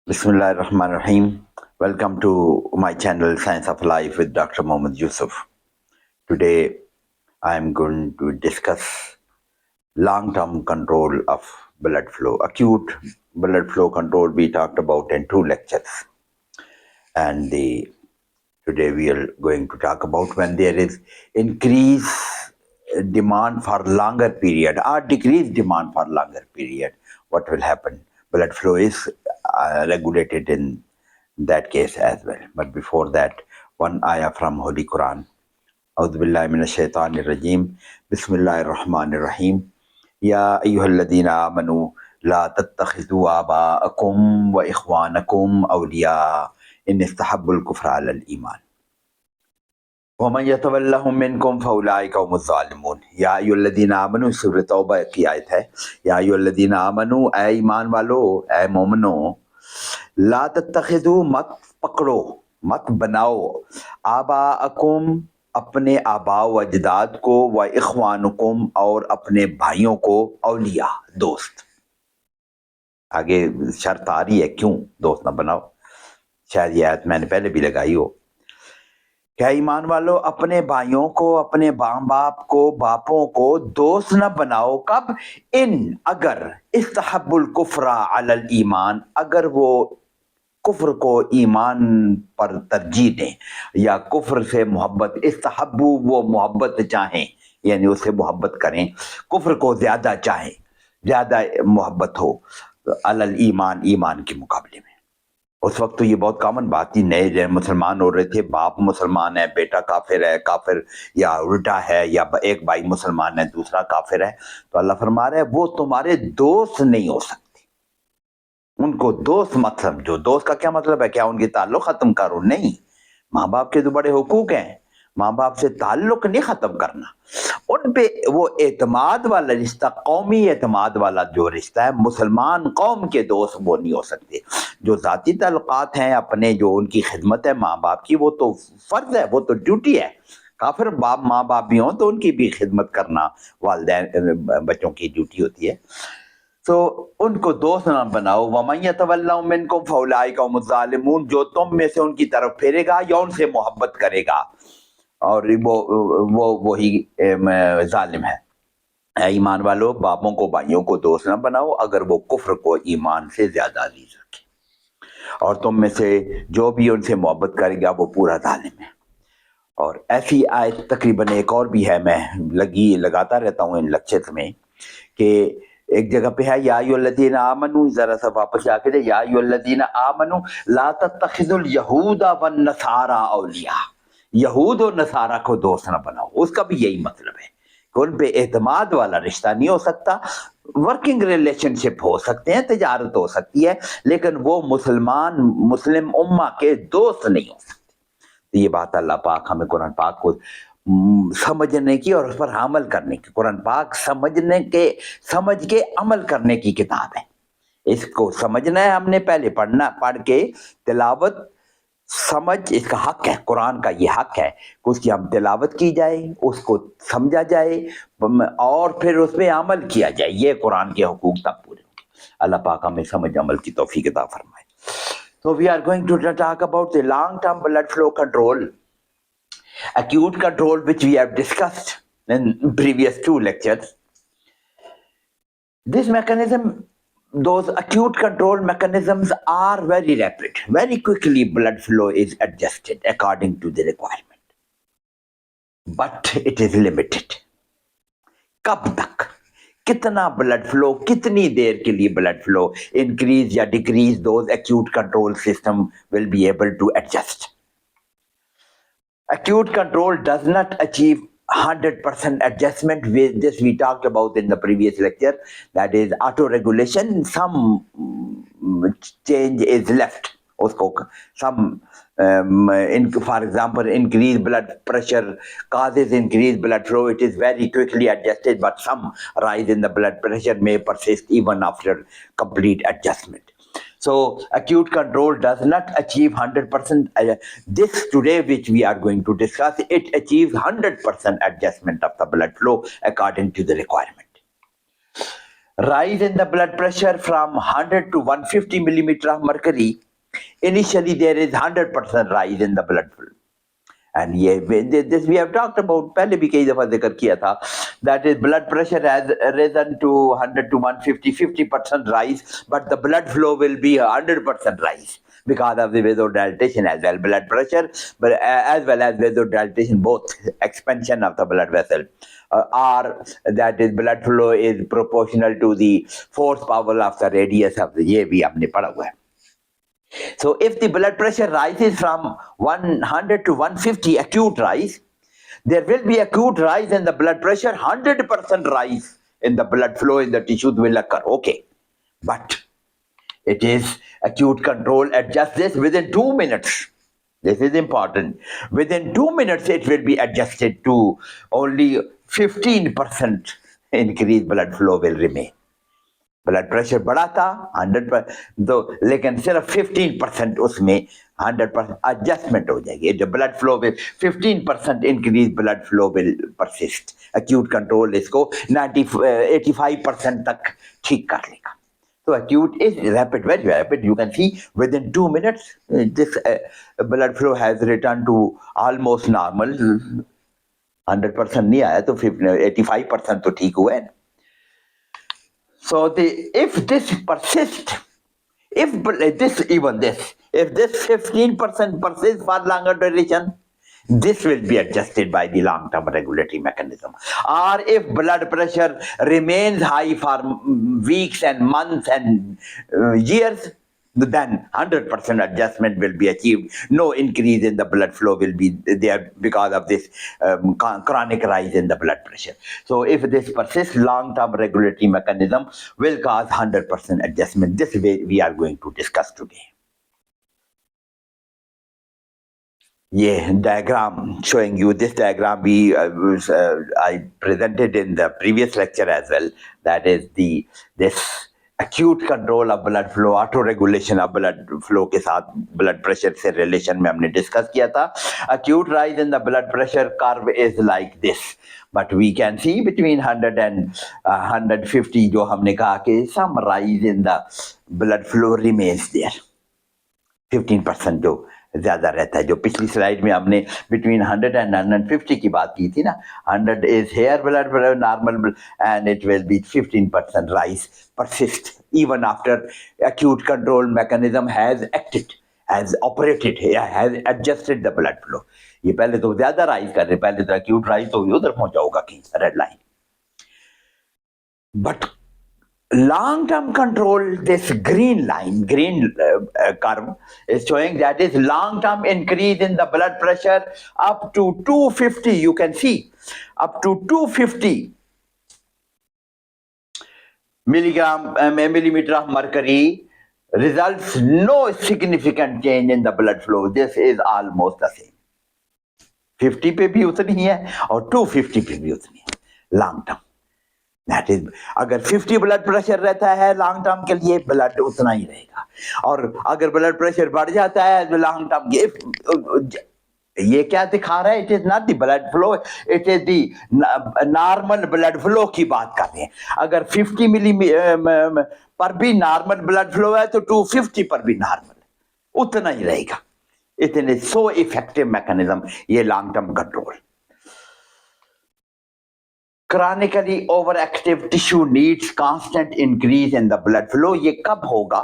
Bismillahirrahmanirrahim. Welcome to my channel Science of Life with Dr. Muhammad Yusuf. Today I am going to discuss long-term control of blood flow. Acute blood flow control we talked about in 2 lectures. And today we are going to talk about when there is increased demand for longer period or decreased demand for longer period, what will happen? Blood flow is regulated in that case as well. But before that, one ayah from Holy Quran. أعوذ بالله من الشيطان الرجيم بسم الله الرحمن الرحيم يا أيها الذين آمنوا لا تتخذوا آباءكم وإخوانكم أولياء إن استحبوا الكفر على الإيمان ومن يتولهم منكم فأولئك هم الظالمون या अय्युहल्लज़ीना आमनू सूरह तौबा की आयत है या अय्युहल्लज़ीना आमनू ऐ ईमान वालो ऐ मोमिनो ला तत्तखिज़ू मत पकड़ो मत बनाओ आबाअकुम अपने आबा व अजदाद को व इख्वानुकुम और अपने भाइयों को औलिया दोस्त। आगे शर्त आ रही है क्यों दोस्त ना बनाओ, शायद ये आयत मैंने पहले भी लगाई हो। क्या ईमान वालों अपने भाइयों को अपने बाप को बापों को दोस्त न बनाओ। कब? इन अगर इस्तहब्बुल कुफ्रा अलल ईमान, अगर वो कुफ्र को ईमान पर तरजीह दें या कुफ्र से मोहब्बत, इस्तहब्बु वो मोहब्बत चाहें यानी उससे मोहब्बत करें, कुफ्र को ज्यादा चाहें, ज्यादा मोहब्बत हो अलल ईमान, ईमान के मुकाबले में। उस वक्त तो ये बहुत कॉमन बात थी, नए मुसलमान हो रहे थे, बाप मुसलमान है बेटा काफिर है, काफिर या उल्टा है, या एक भाई मुसलमान है दूसरा काफिर है, तो अल्लाह फरमा रहा है वो तुम्हारे दोस्त नहीं हो सकते, उनको दोस्त मत समझो। दोस्त का क्या मतलब है? क्या उनके ताल्लुक खत्म करो? नहीं, माँ बाप के तो बड़े हुकूक हैं, माँ बाप से ताल्लुक नहीं खत्म करना, उन पे वो एतमाद वाला रिश्ता, कौमी एतमाद वाला जो रिश्ता है, मुसलमान कौम के दोस्त वो नहीं हो सकते। जो जाती ताल्लुकात हैं अपने, जो उनकी खिदमत है माँ बाप की, वो तो फर्ज है, वो तो ड्यूटी है। काफिर बाप माँ बाप भी हों तो उनकी भी खिदमत करना वालिदैन बच्चों की ड्यूटी होती है, तो उनको दोस्त ना बनाओ। वमन यतवल्लहुम मिनकुम फउलाइका हुमुज़ ज़ालिमून, जो तुम में से उनकी तरफ फेरेगा या उनसे मोहब्बत करेगा और वो वही जालिम है। ईमान वालों बापों को भाइयों को दोस्त ना बनाओ अगर वो कुफ्र को ईमान से ज्यादा अजीज रखे, और तुम में से जो भी उनसे मोहब्बत करेगा वो पूरा जालिम है। और ऐसी आयत तकरीबन एक और भी है, मैं लगाता रहता हूँ इन लेक्चर्स में, कि एक जगह पे है या अय्युहल्लज़ीना आमनू, जरा सा वापस आके दे, या अय्युहल्लज़ीना आमनू ला तत्तखिज़ुल यहूदा वन नसारा औलिया, यहूद और नसारा को दोस्त ना बनाओ। उसका भी यही मतलब है कि उन पे एतमाद वाला रिश्ता नहीं हो सकता। वर्किंग रिलेशनशिप हो सकते हैं, तिजारत हो सकती है, लेकिन वो मुस्लिम उम्मा के दोस्त नहीं हो सकते। तो ये बात अल्लाह पाक हमें कुरान पाक को समझने की और उस पर अमल करने की, कुरान पाक समझ के अमल करने की किताब है। इसको समझना है हमने, पहले पढ़ के तिलावत समझ, इसका हक है, कुरान का ये हक है कि उसकी हम तिलावत की जाए, उसको समझा जाए और फिर उस पर अमल किया जाए। ये कुरान के हुकूक तब पूरे होंगे। अल्लाह पाक हमें समझ अमल की तौफीक अता फरमाए। So we are going to talk about the long-term blood flow control, acute control, which we have discussed in previous 2 lectures. This mechanism, those acute control mechanisms are very rapid. Very quickly blood flow is adjusted according to the requirement. But it is limited. कब तक, कितना blood flow, कितनी देर के लिए blood flow increase या decrease, those acute control system will be able to adjust. Acute control does not achieve 100% adjustment. With this we talked about in the previous lecture, that is auto-regulation. Some change is left. Some, for example, increased blood pressure causes increased blood flow. It is very quickly adjusted, but some rise in the blood pressure may persist even after complete adjustment. So acute control does not achieve 100%. This today, which we are going to discuss, it achieves 100% adjustment of the blood flow according to the requirement. rise in the blood pressure from 100 to 150 millimeter of mercury, initially there is 100% rise in the blood flow. And this we have talked about, पहले भी कई दफा जिक्र किया था, that is blood pressure has risen to 100 to 150, 50% rise, but the blood flow will be 100% rise because of the vasodilatation as well. Blood pressure, but as well as vasodilatation, both expansion of the blood vessel, or that is blood flow is proportional to the force power of the radius of the, ये भी हमने पढ़ा हुआ है. So if the blood pressure rises from 100 to 150, acute rise, there will be acute rise in the blood pressure, 100% rise in the blood flow in the tissues will occur. Okay, but it is acute control. Adjust this within 2 minutes. This is important. Within 2 minutes, it will be adjusted to only 15% increased blood flow will remain. Blood pressure बढ़ा था 100 तो, लेकिन सिर्फ 15% उसमें 100% adjustment हो जाएगी. जो blood flow will 15% increase blood flow will persist. Acute control इसको 85% तक ठीक कर लेगा. So acute is rapid, very rapid. You can see within 2 minutes, this blood flow has returned to almost normal. 100% नहीं आया तो 85% तो ठीक हुआ है. So if this persists, if this 15% persists for longer duration, this will be adjusted by the long-term regulatory mechanism. Or if blood pressure remains high for weeks and months and years, then 100% adjustment will be achieved. No increase in the blood flow will be there because of this chronic rise in the blood pressure. So if this persists, long-term regulatory mechanism will cause 100% adjustment. This way we are going to discuss today. Yeah, diagram showing you this diagram I presented in the previous lecture as well. That is this acute control of blood flow, auto regulation of blood flow के साथ blood pressure से relation में हमने discuss किया था. Acute rise in the blood pressure curve is like this, but we can see between 100 and 150 जो हमने कहा कि some rise in the blood flow remains there. 15% जो ज्यादा रहता है. जो पिछली स्लाइड में हमने between 100 and 150 की बात की थी ना, 100 is here blood pressure normal and it will be 15% rise persist even after acute control mechanism has acted, has operated, has adjusted the blood flow. ये पहले तो ज्यादा राइज कर रहे, पहले तो acute rise तो उधर पहुंचा होगा कहीं red line. But long-term control, this green line, curve is showing that is long-term increase in the blood pressure up to 250. You can see up to 250 millimeter of mercury results no significant change in the blood flow. This is almost the same. 50 पे भी उतनी ही है और 250 पे भी उतनी है long term. That is, अगर 50 ब्लड प्रेशर रहता है लॉन्ग टर्म के लिए, ब्लड उतना ही रहेगा. और अगर ब्लड प्रेशर बढ़ जाता है लॉन्ग टर्म, ये क्या दिखा रहा है? It is not the blood flow, it is the normal blood flow की बात कर रहे हैं. अगर 50 मिली पर भी नॉर्मल ब्लड फ्लो है तो 250 पर भी नॉर्मल उतना ही रहेगा. इतने सो इफेक्टिव मैकेनिज्म ये long term control. Chronically overactive tissue needs constant increase in the blood flow. ये कब होगा?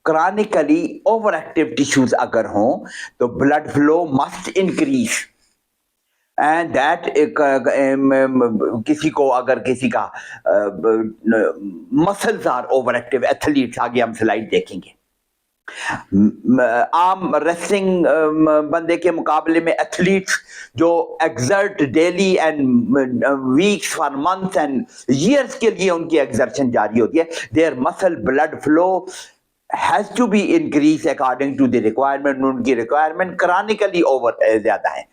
Chronically overactive tissues अगर हों तो blood flow must increase. And that किसी को अगर किसी का muscles are overactive, athletes, आगे हम स्लाइड देखेंगे. आम रेसलिंग बंदे के मुकाबले में एथलीट्स जो exert daily and weeks for months and years के लिए उनकी एक्सर्शन जारी होती है, their muscle blood flow has to be increase according to the requirement. उनकी रिक्वायरमेंट क्रॉनिकली ज्यादा है,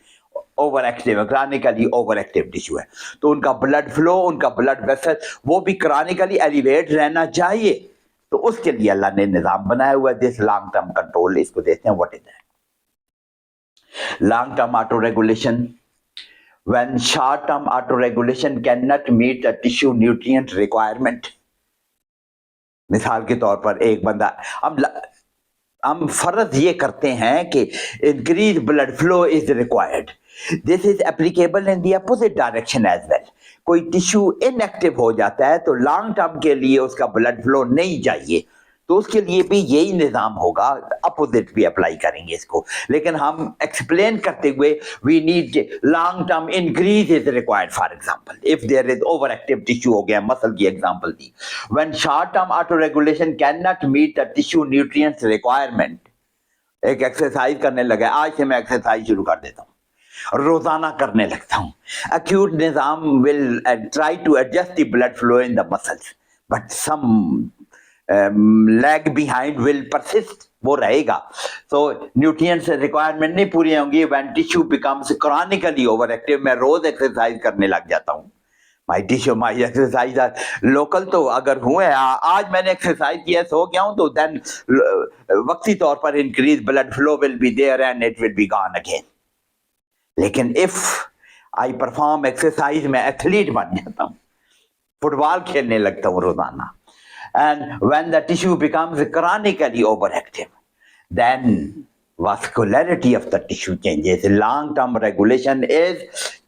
overactive, chronically overactive tissue है, तो उनका ब्लड फ्लो, उनका ब्लड वेसल वो भी क्रॉनिकली एलिवेट रहना चाहिए. तो उसके लिए अल्लाह ने निजाम बनाया हुआ है. दिस लॉन्ग टर्म कंट्रोल, इसको देखते हैं what is that. Long term auto regulation when short-term autoregulation cannot meet the tissue nutrient requirement. मिसाल के तौर पर एक बंदा हम फर्ज ये करते हैं कि increase blood flow is required. This is applicable in the opposite direction as well. कोई टिश्यू इनएक्टिव हो जाता है तो लॉन्ग टर्म के लिए उसका ब्लड फ्लो नहीं चाहिए, तो उसके लिए भी यही निज़ाम होगा, अपोजिट भी अप्लाई करेंगे इसको. लेकिन हम एक्सप्लेन करते हुए we need long term increase is required. For example if there is overactive tissue, हो गया मसल की एग्जांपल दी. When short term autoregulation cannot meet the tissue nutrients requirement. एक एक्सरसाइज करने लगा, आज से मैं एक्सरसाइज शुरू कर देता हूँ, रोजाना करने लगता हूँ. acute Nizam will try to adjust the blood flow in the muscles, but some lag behind will persist, वो रहेगा. So nutrients requirement नहीं पूरी होंगी. when tissue becomes chronically overactive, मैं रोज एक्सरसाइज करने लग जाता हूँ. My tissue my exercise are local, तो अगर हुए आज मैंने एक्सरसाइज किया सो गया हूँ, तो देन वक्ती तौर पर increase blood flow will be there and it will be gone again. लेकिन इफ आई परफॉर्म एक्सरसाइज में एथलीट बन जाता हूँ, फुटबॉल खेलने लगता हूँ रोजाना, and when the tissue becomes chronically overactive, then vascularity of the tissue changes. long term regulation is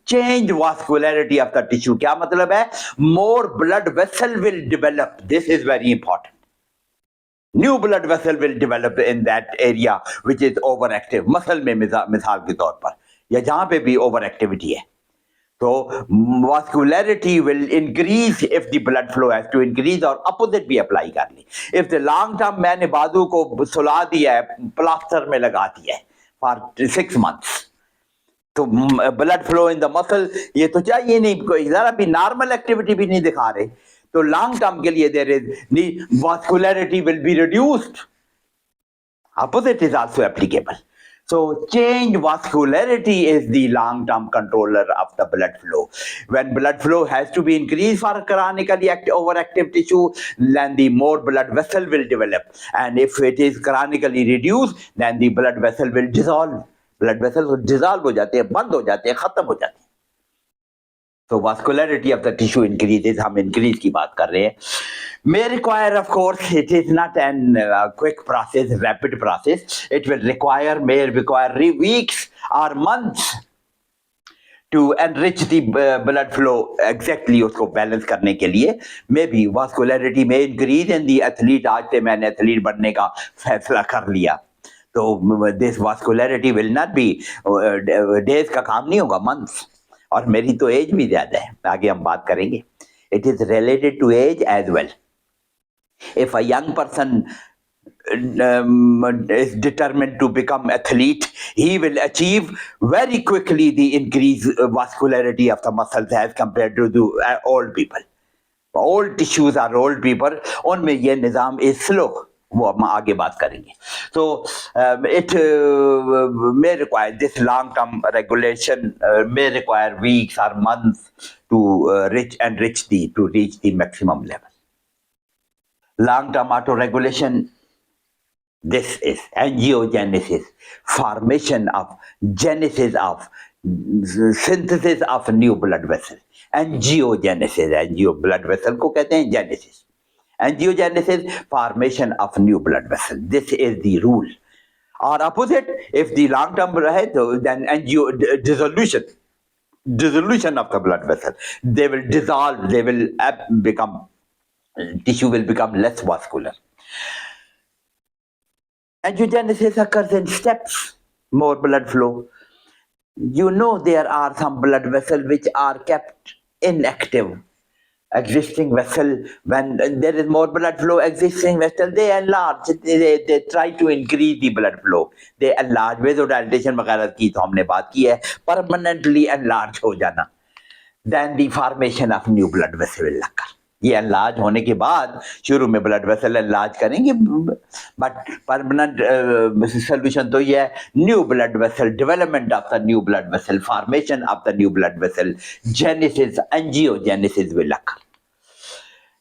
change vascularity of the tissue. क्या मतलब है? more blood vessel will develop. This is very important. New blood vessel will develop in that area which is overactive. Muscle में मिसाल के तौर पर या जहां पे भी overactivity है, तो vascularity will increase if the blood flow has to increase, और opposite भी apply कर ली. if the long term मैंने बाजू को सुला दिया है, प्लास्टर में लगा दिया है for 6 months, तो blood flow in the muscle ये तो चाहिए नहीं, कोई जरा भी नॉर्मल एक्टिविटी भी नहीं दिखा रहे, तो लॉन्ग टर्म के लिए there is vascularity will be reduced. Opposite is also applicable. So change vascularity is the long-term controller of the blood flow. When blood flow has to be increased for chronically overactive tissue, then the more blood vessel will develop. And if it is chronically reduced, then the blood vessel will dissolve. Blood vessels dissolve हो जाते हैं, बंद हो जाते हैं, खत्म हो जाते हैं. So vascularity of the tissue increases. हम increase की बात कर रहे हैं. May require, of course, it is not an quick process, rapid process. It will require, may require weeks or months to enrich the blood flow. Exactly उसको balance करने के लिए maybe vascularity may increase in the athlete. आज से मैंने athlete बनने का फैसला कर लिया, तो this vascularity will not be days का काम नहीं होगा, months. और मेरी तो एज भी ज्यादा है, आगे हम बात करेंगे. It is related to age as well. If a young person is determined to become athlete, he will achieve very quickly the increased vascularity of the muscles as compared to the old people. Old tissues are old people, उनमें ये निज़ाम is slow, वो हम आगे बात करेंगे. So it may require this long-term regulation may require weeks or months to reach the maximum level. Long-term auto-regulation, this is angiogenesis, formation of genesis of synthesis of new blood vessel. Angiogenesis, blood vessel को कहते हैं genesis. Angiogenesis, formation of new blood vessel. This is the rule. Or opposite, if the long term है, then dissolution of the blood vessel. They will dissolve. They will become, tissue will become less vascular. Angiogenesis occurs in steps. More blood flow. You know there are some blood vessels which are kept inactive. Existing vessel, when there is more blood flow, existing vessel, they enlarge, they try to increase the blood flow, they enlarge. Vasodilatation वगैरह की तो हमने बात की है, permanently enlarge हो जाना. Then the formation of new blood vessel will occur. ये enlarge होने के बाद शुरू में blood vessel enlarge करेंगे, but permanent solution तो ये है new blood vessel, development of the new blood vessel, formation of the new blood vessel, genesis, angiogenesis will occur.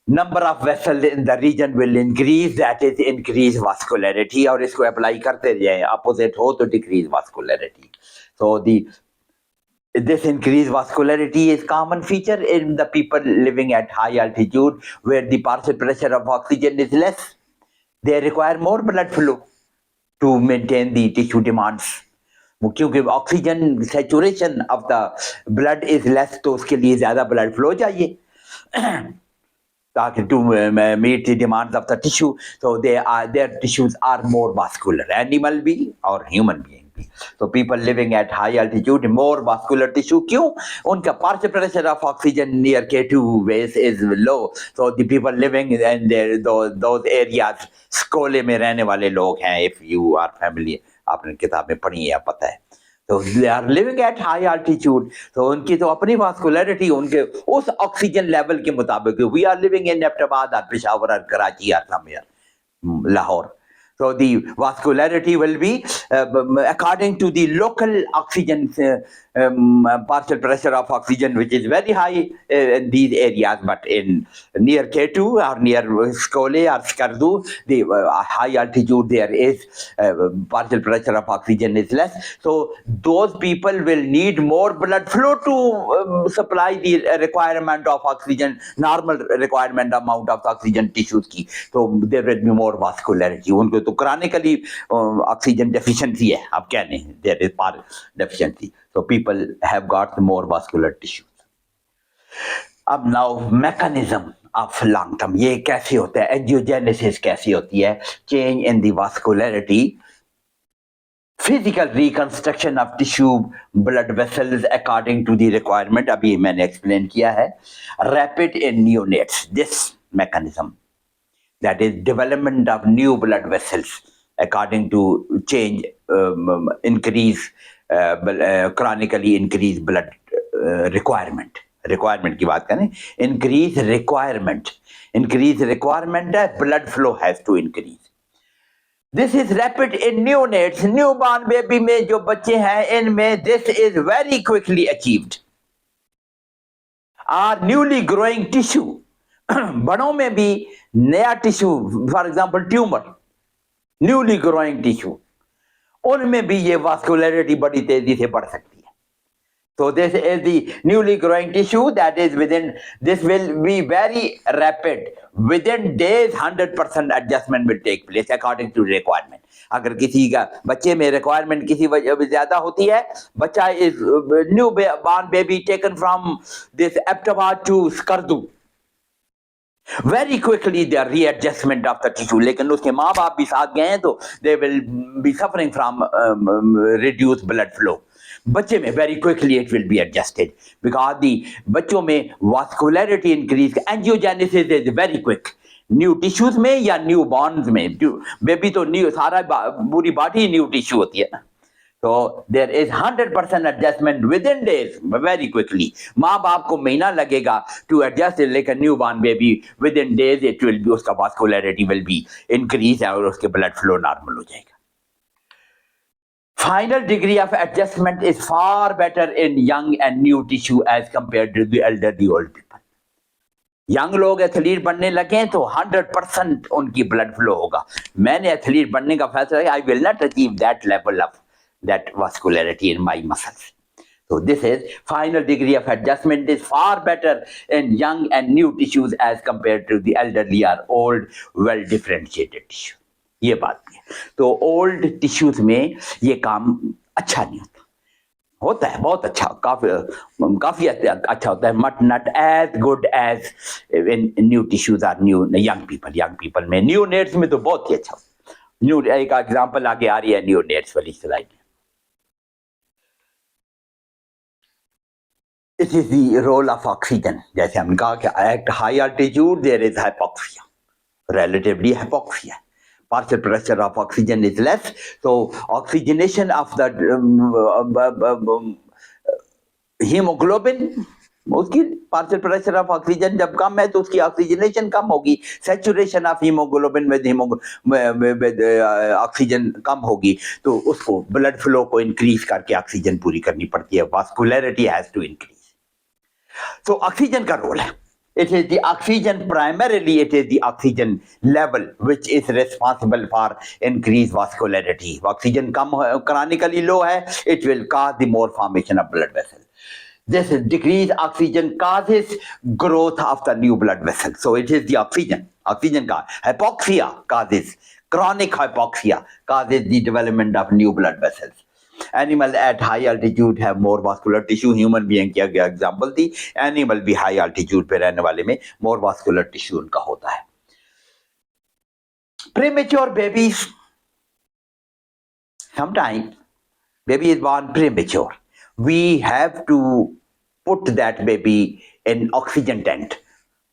Number of vessels in the region will increase, that is increase vascularity, और इसको apply करते जाएं, opposite हो तो decrease vascularity. So the This increased vascularity is common feature in the people living at high altitude where the partial pressure of oxygen is less. They require more blood flow to maintain the tissue demands. क्योंकि oxygen saturation of the blood is less तो उसके लिए ज्यादा blood flow चाहिए to meet the demands of the tissue. So their tissues are more vascular, animal being or human being. So people living at high altitude, more vascular tissue. क्यों? उनका partial pressure of oxygen near K2 base is low. So the people living in those areas, स्कोले में रहने वाले लोग हैं. If you are familiar, आपने किताबें पढ़ी है, पता है. So they are living at high altitude. So उनकी तो अपनी vascularity उनके उस ऑक्सीजन लेवल के मुताबिक. We are living in Neftabad or Peshawar or Karachi or somewhere, Lahore. So the vascularity will be according to the local oxygen partial pressure of oxygen, which is very high in these areas, but in near K2 or near Skole or Skardu, the high altitude there is partial pressure of oxygen is less. So those people will need more blood flow to supply the requirement of oxygen, normal requirement amount of oxygen tissues की. So there will be more vascularity. उनको तो chronically oxygen deficiency है. आप क्या नहीं? There is part deficiency. So people have got more vascular tissues. अब now mechanism of long term, ये कैसे होता है? Angiogenesis कैसी होती है? Change in the vascularity, physical reconstruction of tissue, blood vessels according to the requirement. अभी मैंने explain किया है. Rapid in neonates, this mechanism, that is development of new blood vessels according to change, increase, chronically increase blood requirement की बात करें. increase requirement है, blood flow has to increase. This is rapid in neonates, newborn baby में जो बच्चे हैं इनमें this is very quickly achieved. Are newly growing tissue, बड़ों में भी नया tissue, for example tumour, newly growing tissue, उनमें भी ये वास्कुलरिटी बड़ी तेजी से बढ़ सकती है. So this is the newly growing tissue that is within, this will be very rapid. Within days, 100% adjustment will take place according to requirement. अगर किसी का बच्चे में requirement किसी वजह से ज्यादा होती है, बच्चा is new born baby taken from this Aptabad to Skardu, very quickly their readjustment of the tissue. लेकिन उसके माँ बाप भी साथ गए हैं तो they will be suffering from reduced blood flow. बच्चे में very quickly it will be adjusted because the बच्चों में vascularity increase, angiogenesis is very quick. New tissues में या न्यू बॉन्ड्स में, बेबी तो न्यू सारा पूरी बॉडी न्यू टिश्यू होती है ना. So there is 100% adjustment within days, very quickly. माँ बाप को महीना लगेगा to adjust it, like a newborn baby. Within days it will be, उसका vascularity will be increase और उसके blood flow normal हो जाएगा. Final degree of adjustment is far better in young and new tissue as compared to the elderly old people. Young लोग athlete बनने लगे तो 100% उनकी ब्लड फ्लो होगा. मैंने एथलीट बनने का फैसला किया, I will not achieve that level of that vascularity in my muscles. So this is final degree of adjustment is far better in young and new tissues as compared to the elderly or old well differentiated tissue. ये बात है. तो old tissues में ये काम अच्छा नहीं होता है, बहुत अच्छा, काफी अच्छा होता है, but not as good as in new tissues or new young people में. New nates में तो बहुत ही अच्छा. न्यू एक एग्जांपल आगे आ रही है न्यू नेट्स वाली slide. It is the role of oxygen. जैसे हमने कहा कि at high altitude there is hypoxia, relatively hypoxia. Partial pressure of oxygen is less, so oxygenation of the hemoglobin, उसकी partial pressure of oxygen जब कम है तो उसकी oxygenation कम होगी, saturation of hemoglobin with oxygen कम होगी, तो उसको blood flow को increase करके oxygen पूरी करनी पड़ती है. Vascularity has to increase. So oxygen का role है. It is the oxygen, primarily it is the oxygen level which is responsible for increased vascularity. Oxygen come chronically low है, it will cause the more formation of blood vessels. This decreased oxygen causes growth of the new blood vessel. So it is the oxygen. Oxygen hypoxia causes, chronic hypoxia causes the development of new blood vessels. Animal at high altitude have more vascular tissue. Human being की example थी. Animal भी high altitude पे रहने वाले में more vascular tissue उनका होता है. Premature babies, sometimes baby is born premature. We have to put that baby in oxygen tent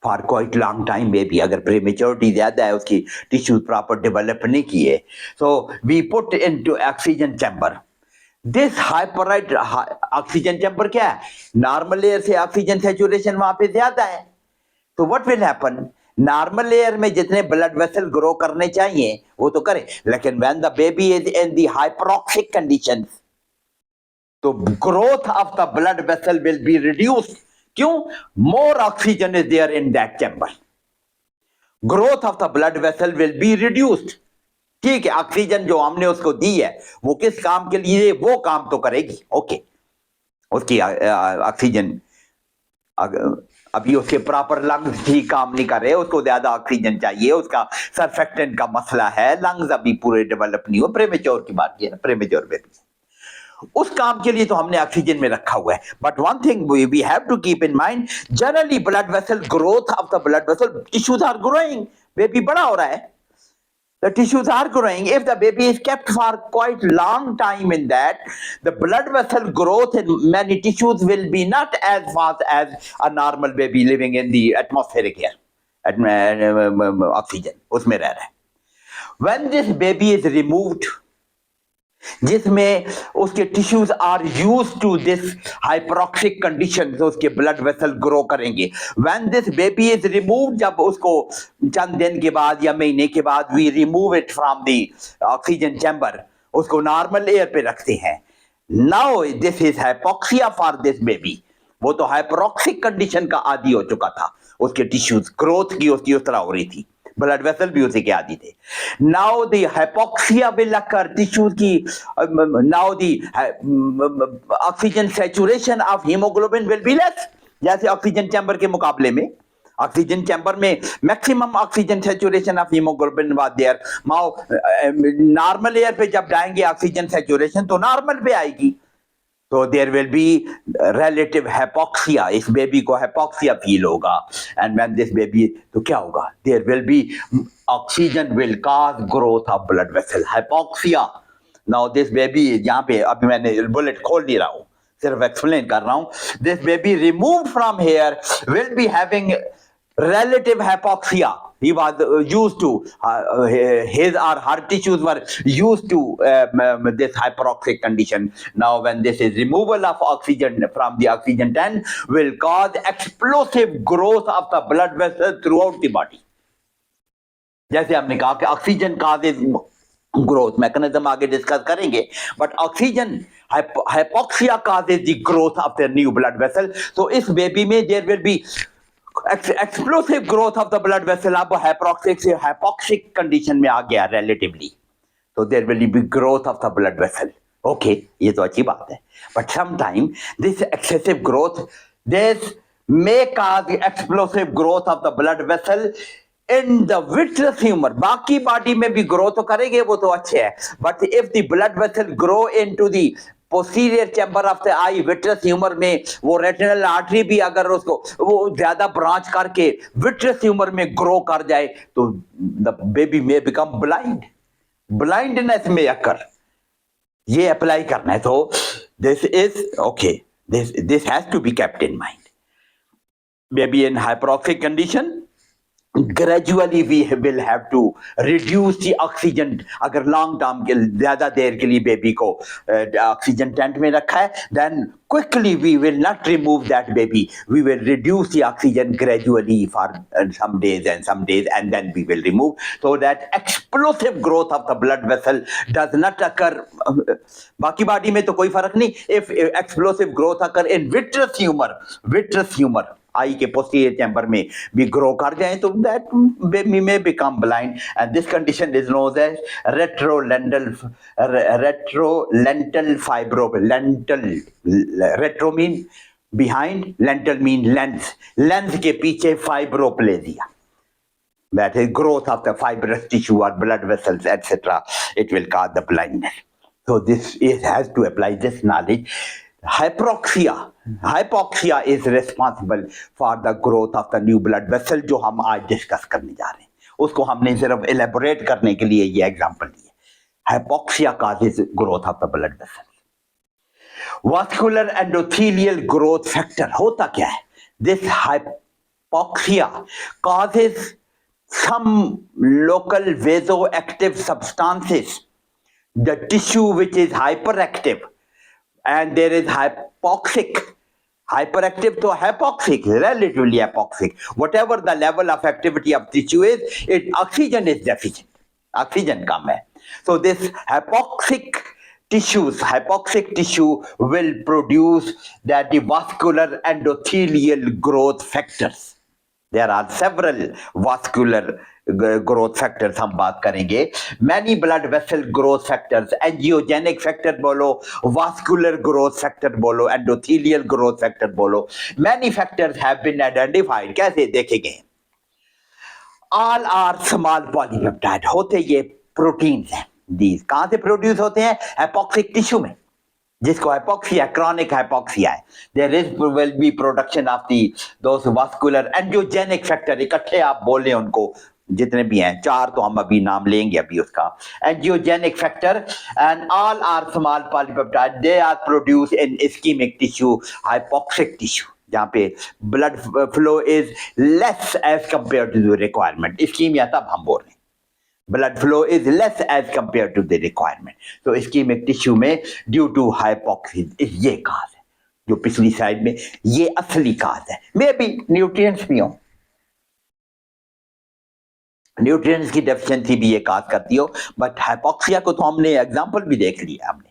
for quite long time. Baby अगर prematurity ज़्यादा है, उसकी tissue proper develop नहीं किए, so we put into oxygen chamber. This hyperite oxygen chamber क्या है? Normal air से oxygen saturation वहाँ पे ज़्यादा है. तो what will happen? Normal air में जितने ब्लड वेसल ग्रो करने चाहिए वो तो करे, लेकिन when the baby is in the hypoxic conditions, तो growth of the blood vessel will be reduced. क्यों? More oxygen is there in that chamber. Growth of the blood vessel will be reduced. ठीक है, oxygen जो हमने उसको दी है वो किस काम के लिए, वो काम तो करेगी. ओके, उसकी ऑक्सीजन अभी उसके प्रॉपर लंग्स ठीक काम नहीं कर रहे, उसको ज्यादा ऑक्सीजन चाहिए, उसका सरफेक्टेंट का मसला है, लंग्स अभी पूरे डेवलप नहीं हो. प्रेमेच्योर की बात की है, प्रेमेच्योर बेबी, उस काम के लिए तो हमने ऑक्सीजन में रखा हुआ है. But one thing we have to keep in mind, generally blood vessel growth of the blood vessel, tissues are growing, baby बड़ा हो रहा है, the tissues are growing. If the baby is kept for quite long time in that, the blood vessel growth in many tissues will be not as fast as a normal baby living in the atmospheric air, oxygen उसमें रह रहा है. When this baby is removed, जिसमें उसके tissues are use to this hypoxic condition, तो उसके blood vessel grow करेंगे. When this baby is removed, जब उसको चंद दिन के बाद या महीने के बाद we remove it from the oxygen chamber, उसको नॉर्मल एयर पे रखते हैं. Now this is hypoxia for this baby. वो तो हाइपोक्सिक कंडीशन का आदी हो चुका था, उसके टिश्यूज ग्रोथ की उसकी उस तरह हो रही थी, ब्लड वेसल भी उसी के आदि थे. Now the hypoxia will occur, tissues की, now the oxygen saturation of haemoglobin will be less. जैसे ऑक्सीजन चैम्बर के मुकाबले में, ऑक्सीजन चैम्बर में maximum oxygen saturation of haemoglobin was there. Now normal air पे जब जाएंगे ऑक्सीजन सैचुरेशन तो नॉर्मल पे आएगी, तो there will be relative hypoxia. इस बेबी को हाइपोक्सिया फील होगा. एंड व्हेन दिस बेबी, तो क्या होगा? There will be oxygen will cause growth of blood vessel, hypoxia. Now this baby, यहाँ पे अभी मैंने बुलेट खोल नहीं रहा हूँ, सिर्फ एक्सप्लेन कर रहा हूँ. This baby remove from here will be having relative hypoxia. He was used to his or her tissues were used to this hypoxic condition. Now when this is removal of oxygen from the oxygen tank will cause explosive growth of the blood vessels throughout the body. जैसे हमने कहा कि oxygen causes growth, mechanism आगे discuss करेंगे, but oxygen hypoxia causes the growth of the new blood vessel. तो इस baby में there will be explosive growth of the blood vessel. अब हाइपोक्सिक से हाइपोक्सिक कंडीशन में आ गया रिलेटिवली, तो there will be growth of the blood vessel. Okay, ये तो अच्छी बात है. But sometime this excessive growth, this may cause explosive growth of the blood vessel in the vitreous humour. बाकी बॉडी में भी ग्रो तो करेंगे, वो तो अच्छे है, but if the blood vessel grow into the posterior chamber of the I, vitreous humour में, वो रेटिनल आर्टरी भी अगर उसको वो ज्यादा ब्रांच करके विट्रस ह्यूमर में ग्रो कर जाए तो द बेबी में बिकम ब्लाइंड, ब्लाइंडनेस में अकर. ये अप्लाई करना है. तो this is okay, this has to be kept in mind. Baby in hypoxic condition, gradually we will have to reduce the oxygen. अगर long term के ज्यादा देर के लिए बेबी को ऑक्सीजन टेंट में रखा है, then quickly we will not remove that baby. We will reduce the oxygen gradually for some days and then we will remove, so that explosive growth of the blood vessel does not occur. बाकी body में तो कोई फर्क नहीं. If explosive growth occur in vitreous humor आई के posterior chamber में भी grow कर जाए तो दैट बेबी में become blind. And this condition is known as retrolental fibrolental. Retro mean Behind, lentil mean lens. Lens के पीछे fibroplasia. That is growth of the fibrous tissue or blood vessels, etc. It will cause the blindness. So has to apply this knowledge. Hypoxia is responsible for the growth of the new blood vessel जो हम आज discuss करने जा रहे हैं. उसको हमने सिर्फ एलेबोरेट करने के लिए ये एग्जांपल दिए. Hypoxia causes growth of the blood vessel. Vascular endothelial growth factor होता क्या है? This hypoxia causes some local vasoactive substances, the tissue which is hyperactive, and there is hypoxic. Hyperactive to hypoxic, relatively hypoxic. Whatever the level of activity of tissue is, oxygen is deficient. Oxygen kam hai. So this hypoxic tissue will produce that the vascular endothelial growth factors. There are several vascular growth factors हम बात करेंगे. Many blood vessel growth factors, angiogenic factor बोलो, vascular growth factor बोलो, endothelial growth factor बोलो. Many factors have been identified. कैसे देखेंगे? All are small polypeptide. होते ये proteins हैं. These कहाँ से produce होते हैं? Hypoxic tissue में. जिसको hypoxia, chronic hypoxia है. There will be production of those vascular angiogenic factor. इकट्ठे आप बोले उनको जितने भी हैं, 4 तो हम अभी नाम लेंगे अभी उसका. Angiogenic factor and all are small polypeptide. They are produced in ischemic tissue, hypoxic tissue. जहाँ पे blood flow is less as compared to the requirement. Ischemia तब हम बोल रहे हैं. Blood flow is less as compared to the requirement. So ischemic tissue में due to hypoxia ये cause है. जो पिछली साइड में ये असली cause है. Maybe nutrients भी हो. न्यूट्रिएंट्स की डेफिशिएंसी भी ये काज करती हो, बट हाइपोक्सिया को तो हमने एग्जांपल भी देख लिया हमने.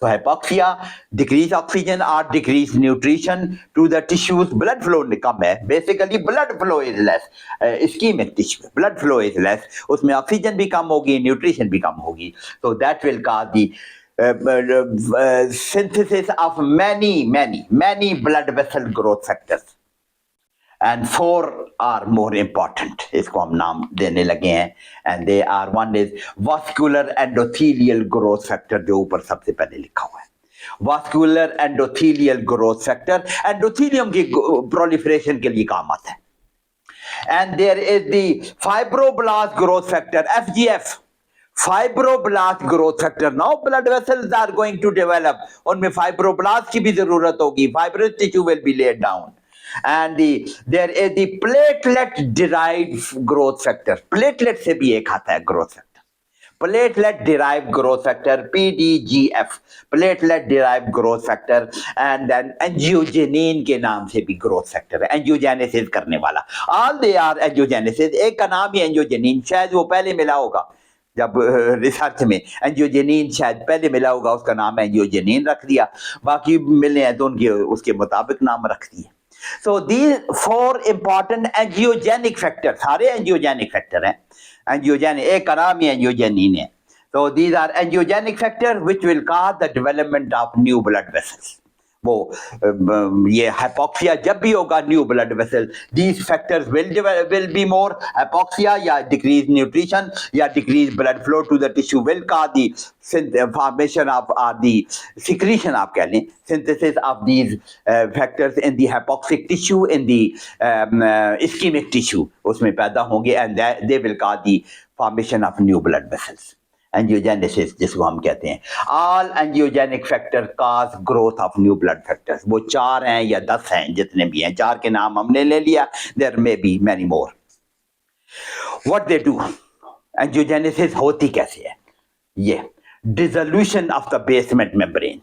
So hypoxia, decrease oxygen or decrease nutrition to the tissues, blood flow कम है. Basically blood flow is less. Ischemic tissue, blood flow is less. उसमें ऑक्सीजन भी कम होगी, न्यूट्रिशन भी कम होगी. So that will cause the synthesis of many blood vessel growth factors. And 4 are more important. इसको हम नाम देने लगे हैं. And they are, one is vascular endothelial growth factor जो ऊपर सबसे पहले लिखा हुआ है. Vascular endothelial growth factor endothelium की proliferation के लिए काम आता है. And there is the fibroblast growth factor, FGF. Fibroblast growth factor. Now blood vessels are going to develop. उनमें fibroblast की भी जरूरत होगी. Fibrous tissue will be laid down. And there is the platelet derived growth factor. Platelet से भी एक आता है growth factor. Platelet derived growth factor, PDGF, platelet derived growth factor, and then angiogenin के नाम से भी growth factor है. Angiogenesis करने वाला. All they are angiogenesis. एक का नाम ही angiogenin, शायद वो पहले मिला होगा जब रिसर्च में. एंजियोजेनिन शायद पहले मिला होगा, उसका नाम एंजियोजेनिन रख दिया. बाकी मिले हैं तो उनके उसके मुताबिक नाम रख दिए. So these 4 important angiogenic factors, सारे angiogenic factor हैं. Angiogenic, एक का नाम ही angiogenin है. So these are angiogenic factors which will cause the development of new blood vessels. वो ये hypoxia जब भी होगा new blood vessel, these factors will be more. Hypoxia या decreased nutrition या decreased blood flow to the tissue will cause the formation of or the secretion आप कह लें, synthesis of these factors in the hypoxic tissue, in the ischemic tissue उसमें पैदा होंगे, and they will cause the formation of new blood vessels. Angiogenesis जिसको हम कहते हैं. All angiogenic factor cause growth of new blood factors. वो 4 हैं या 10 हैं, जितने भी हैं, 4 के नाम हमने ले लिया. There may be many more. What they do? Angiogenesis होती कैसे है? ये dissolution of the basement membrane.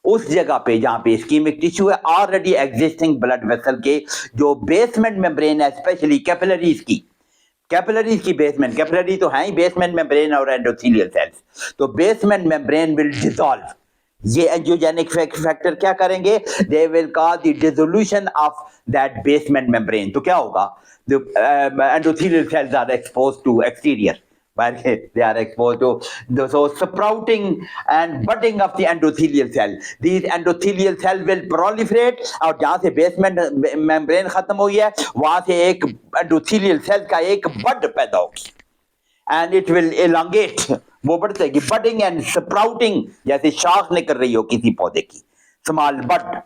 उस जगह पे जहाँ पे ischemic tissue है, already existing blood vessel के जो basement membrane है, especially capillaries की. कैपिलरीज की बेसमेंट, कैपिलरी तो है ही बेसमेंट मेम्ब्रेन और एंडोथेलियल सेल्स. तो बेसमेंट मेम्ब्रेन विल डिसॉल्व. ये एंजियोजेनिक फैक्टर क्या करेंगे? They will cause the dissolution of that basement membrane. तो क्या होगा? The endothelial cells are exposed to exterior. where they are exposed to so sprouting and budding of the endothelial cell. These endothelial cell will proliferate, और जहाँ से basement membrane खत्म हुई है वहाँ से एक endothelial cell का एक बड पैदा होगी and it will elongate. वो बढ़ जाएगी, budding and sprouting, जैसे शाख निकल रही हो किसी पौधे की, small bud.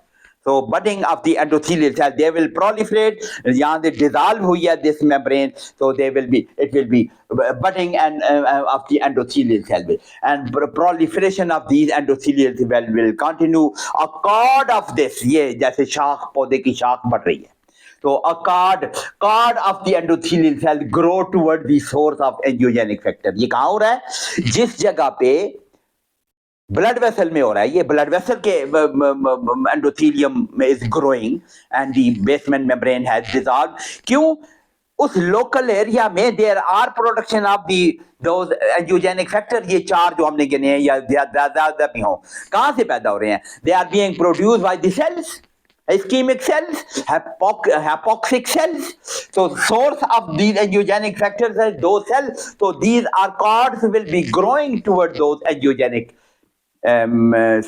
So budding of the endothelial cell, they will proliferate. यहाँ they dissolve हुई है this membrane, so it will be budding and of the endothelial cell, and proliferation of these endothelial cell will continue. A cord of this, ये जैसे शाख पौधे की शाख बढ़ रही है. So a cord of the endothelial cell grow toward the source of angiogenic factor. ये कहाँ हो रहा है? जिस जगह पे ब्लड वेसल में हो रहा है, ये ब्लड वेसल के एंडोथेलियम में is growing and the basement membrane has dissolved. क्यों? उस लोकल एरिया में there are production of the those angiogenic factor. ये चार जो हमने गिने हैं या ज्यादा भी हों, कहाँ से पैदा हो रहे हैं? They are being produced by the cells, ischemic cells, hypoxic cells. So source of these angiogenic factors is those cells. So these are cords will be growing toward those angiogenic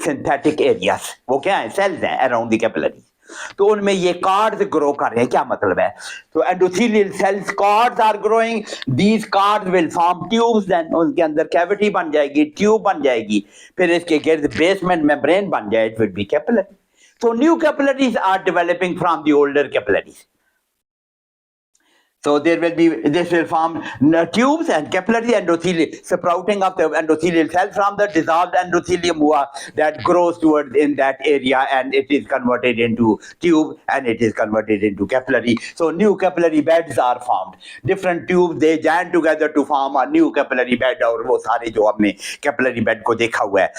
synthetic areas. वो क्या है? Cells हैं around the capillaries. तो उनमें ये cards grow कर रहे हैं. क्या मतलब है? तो endothelial cells cords are growing. These cords will form tubes, then उनके अंदर कैविटी बन जाएगी, ट्यूब बन जाएगी, फिर इसके गिर्द बेसमेंट मेम्ब्रेन बन जाए. It will B capillary. So new capillaries are developing from the older capillaries. So this will form tubes and capillary endothelium, sprouting of the endothelial cell from the dissolved endothelium that grows toward in that area, and it is converted into tube and it is converted into capillary. So new capillary beds are formed. Different tubes, they join together to form a new capillary bed. और वो सारे जो आपने capillary bed को देखा हुआ है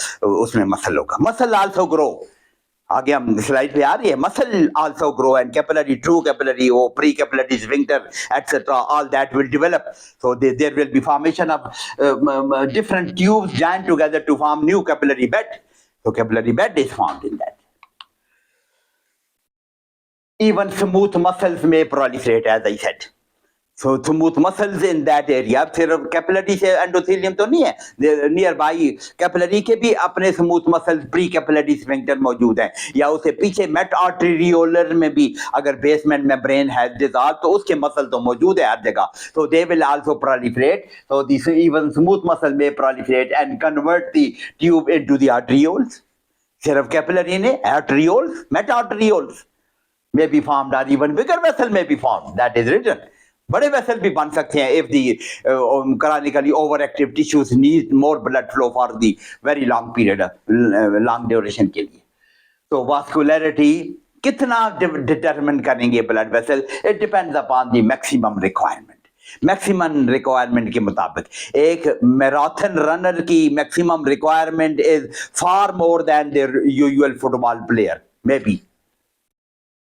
उसमें मसल होगा. Muscle also grow. आगे हम स्लाइड पे आ रही है. Muscle also grow and capillary, true capillary, वो precapillary, sphincter etcetera, all that will develop. So there will be formation of different tubes join together to form new capillary bed. So capillary bed is formed in that. Even smooth muscles may proliferate, as I said. So smooth muscles in that area. सिर्फ capillary से endothelium तो नहीं है, near by capillary के भी अपने smooth muscles pre capillary sphincter मौजूद हैं, या उसे पीछे मेट आर्टेरियोलर में भी अगर बेसमेंट में ब्रेन है डिसॉल्व तो उसके मसल तो मौजूद है हर जगह. So they will also proliferate. So this even smooth muscle may proliferate and convert the tube into the arterioles. सिर्फ कैपिलरी ने arterioles, met arterioles may be formed, or even bigger vessel may be formed. That is written. बड़े vessel भी बन सकते हैं if the chronically overactive tissues need more blood flow for the very long period, long duration के लिए. तो vascularity कितना determine करेंगे blood vessel? It depends upon the maximum requirement. Maximum requirement के मुताबिक एक मैराथन रनर की maximum requirement is far more than the usual football player may be,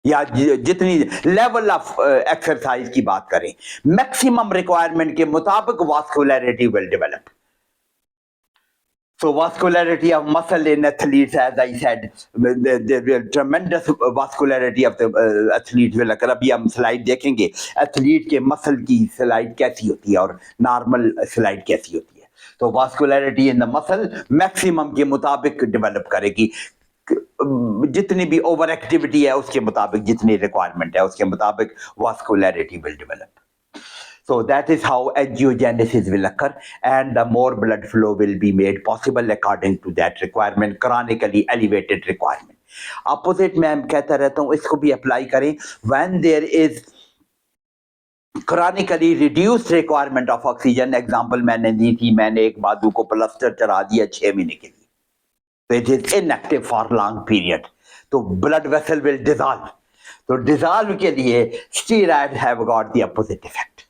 या जितनी लेवल ऑफ एक्सरसाइज की बात करें, मैक्सिमम रिक्वायरमेंट के मुताबिक vascularity will develop. So vascularity of muscle in athletes, as I said, the tremendous vascularity of the athletes will occur. अभी हम slide देखेंगे एथलीट के मसल की स्लाइड कैसी होती है और नॉर्मल स्लाइड कैसी होती है. तो vascularity in the muscle maximum के मुताबिक डेवलप करेगी. जितनी भी ओवर एक्टिविटी है उसके मुताबिक, जितनी रिक्वायरमेंट है उसके मुताबिक vascularity will develop. So that is how angiogenesis will occur, and the more blood flow will be made possible according to that requirement, chronically elevated requirement. Opposite में मैं कहता रहता हूँ, इसको भी अप्लाई करें. When there is chronically reduced requirement of oxygen, example मैंने दी थी, मैंने एक बाजू को प्लास्टर चढ़ा दिया 6 महीने के लिए, so it is inactive for long period, तो blood vessel will dissolve. तो dissolve के लिए steroids have got the opposite effect.